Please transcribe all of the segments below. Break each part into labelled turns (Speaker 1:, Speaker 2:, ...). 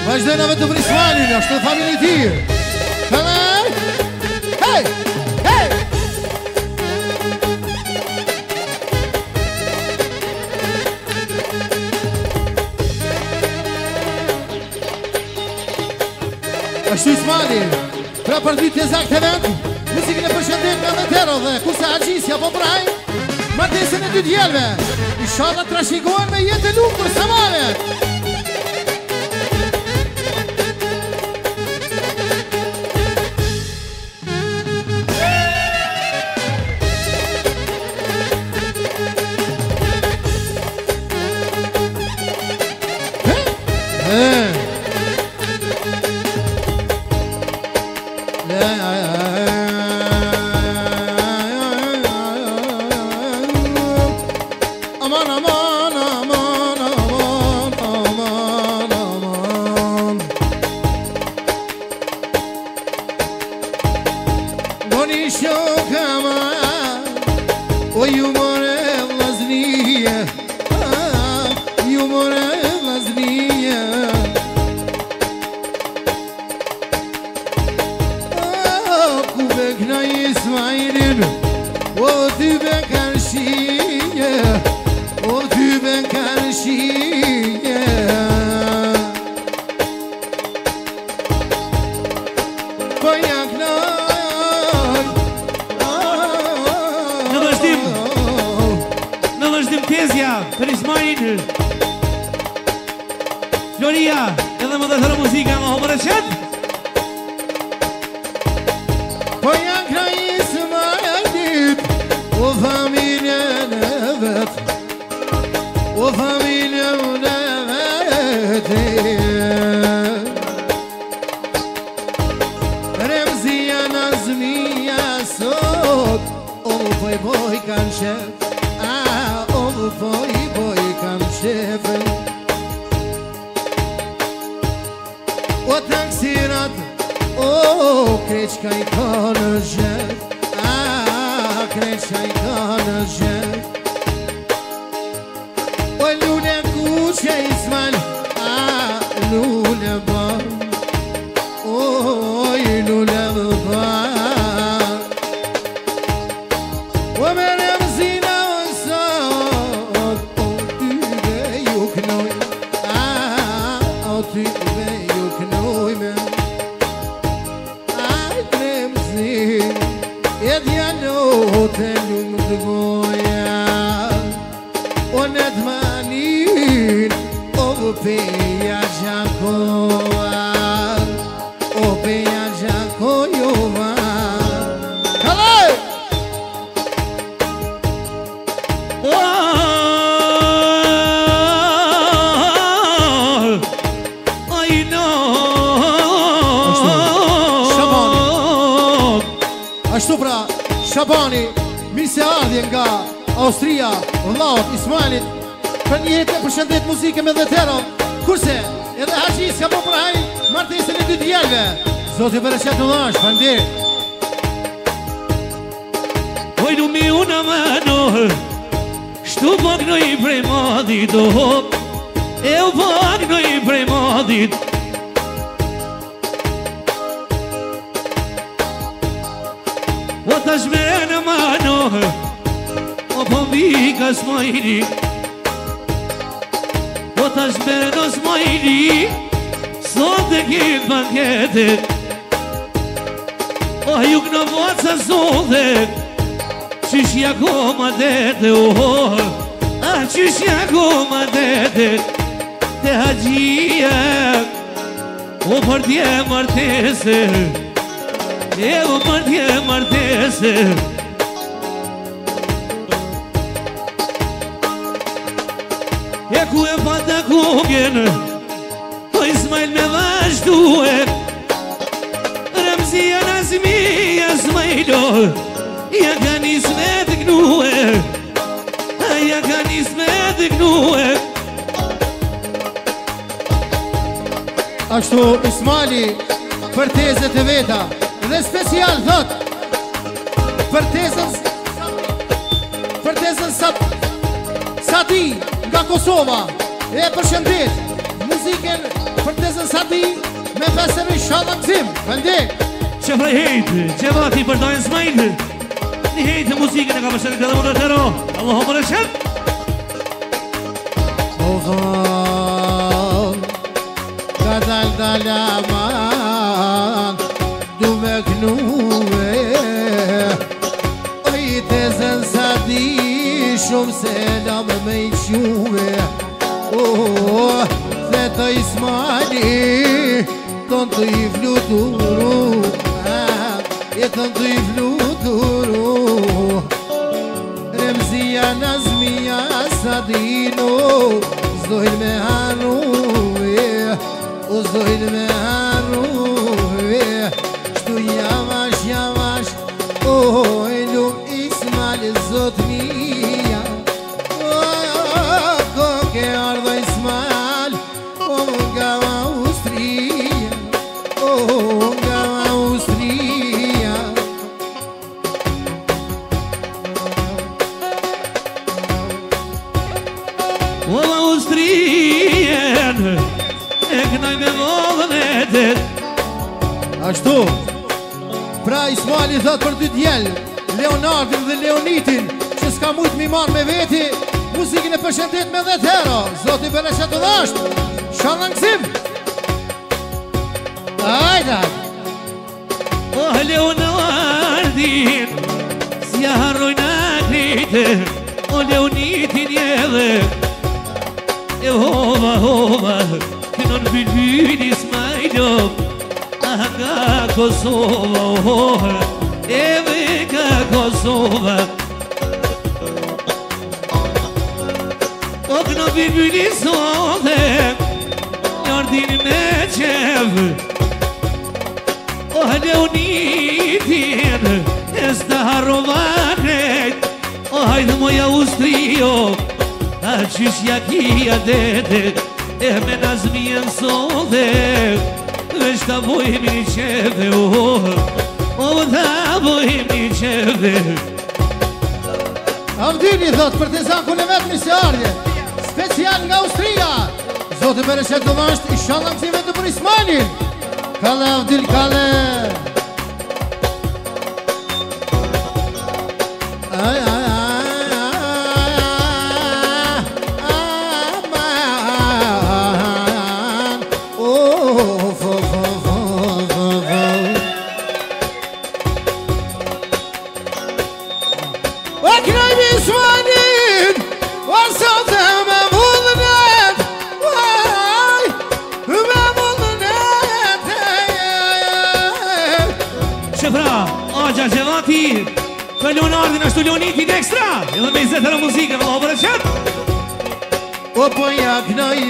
Speaker 1: Vazhdojnë avë të Brismanin, është të familje tirë. Hej! Hej! Hej! Ashtu Ismani, pra për ditë të zakt e vend, muzikën e përshëndet nga dhe tero dhe kurse Agjisja po praj, martesën e dy djelve, inshallah trashikohen me jetë e lukë për samare. Shabani, mirë se ardhje nga Austria, vëllaut Ismailin, për një jetë e përshëndet muzike me dhe tero, kurse edhe Agjisja po praj martesën e dy djelve. Zoti bereqet në dhash, fandir.
Speaker 2: Oj du mi una mano, shtu pagnoj prej madit, e u pagnoj prej madit. O tash me në mano, o po mika smajri, o tash me në smajri, sot e kitë banketet, o juk në voca zotet, qyshja koma dete, a qyshja koma dete, te haqia o për tje martese e o për tje martese e ku e pata kuken o Ismail me vazhdue Ramzia Nazmia Ismailo ja ka nis me të gnue ja ka nis me të gnue
Speaker 1: Ashtu Ismaili për tezët e veta dhe special thot për tezën Sati nga Kosova e përshëndet muziken për tezën Sati me feseve Shallangzim Fëndik
Speaker 2: që vraj hejtë që vati për dojnë Ismail një hejtë muziken e ka përshëndet edhe më në tero Allahu më rëshet
Speaker 1: Ka dal-dalaman du me knue Oj tezën Sati shumë selam me i quve Dhe të Ismaili Ton të i fluturu E ton të i fluturu Remzia Nazmia Sadino Zdojnë me hanu O zdojnë me hanu Shtu javash O e lum Ismail zot mija Ko ke ardho Ismail O nga Austria O nga Austria
Speaker 2: O Austrien e kënaj me vodhën e tët
Speaker 1: Ashtu Pra Ismaili thot për dy djel Leonardin dhe Leonitin Që s'ka mujt mi marrë me veti Muzikin e përshëndet me dhe tero Zoti Bereshet të dhasht Shallangzim Ajda
Speaker 2: Oh Leonardin S'ja harrojnë akrite O Leonitin jedhe E hova Kënon bylbyl Ismailo Nga Kosova Eve nga Kosova O kënon bylbyl Ismailo Leonardin me qev O Leonitin Esta harrovanet O hajtë moja Austrio A qyshja kia dete E me Nazmien sode Vesh ta bojmë një qeve O ta bojmë një qeve
Speaker 1: Avdini thot për të zankun e vetë se ardje Special nga Austria Zotë Bereshet të dhasht I Shallangzim vetë për Ismailin Kale Avdil kale
Speaker 2: Për Leonardin ashtu Leonitin ekstra Edhe me i zetër e muzike Më loë për e qëtë
Speaker 1: O po ja knoj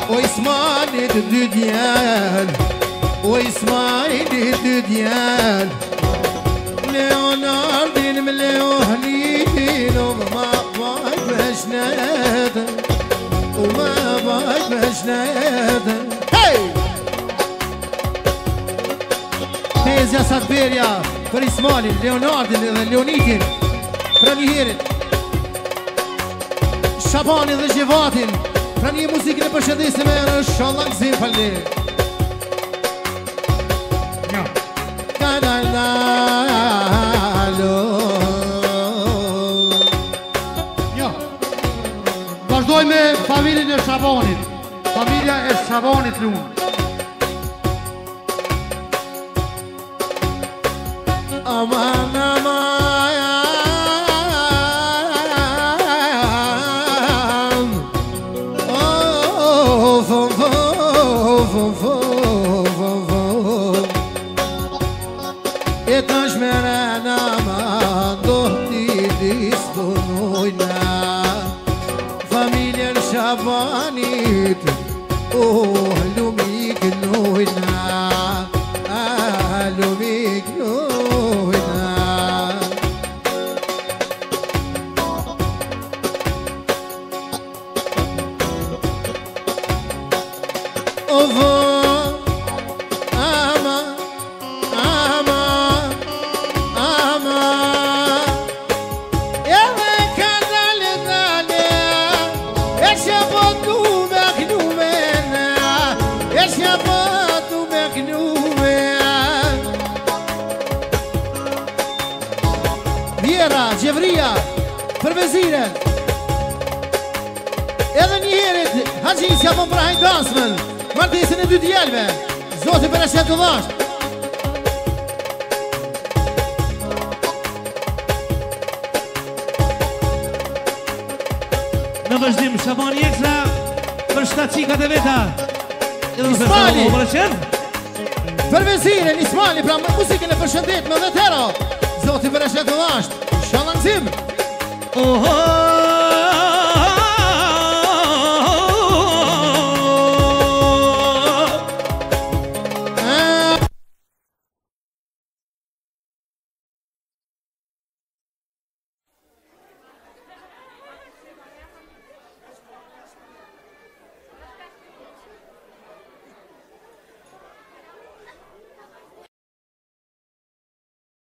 Speaker 1: O Ismailit dy djel O Ismailit dy djel Leonardin me Leonitin O ma bajt me shnetën O ma bajt me shnetën Hey! Tezja Satberja Për Ismailin, Leonardin dhe Leonitin Pra një herit Shabanin dhe Gjevatin Pra një muzikin e përshëndesë me në Shallangzim falli
Speaker 3: Vazhdoj me familjen e Shabanit Familja e Shabanit lunë
Speaker 1: Aman aman Shabanit lumik nujna lumik nujna Ovo ama ama ama Eve kadale dale Eşe botu meknumena Eşe botu meknumena Vjera, Gjevria, për veziren Edhe njëherit Haqisja po prahajnë dansmen Martesin e dy djelve Zoti për eshet të dhasht
Speaker 2: Në vazhdim Shabani Ekstra për 7 qikat e veta
Speaker 1: Ismali
Speaker 2: Për
Speaker 1: veziren Ismali pra muzikën e përshëndet me dhe tero Zoti për eshet të dhasht Shalangzim
Speaker 2: Oho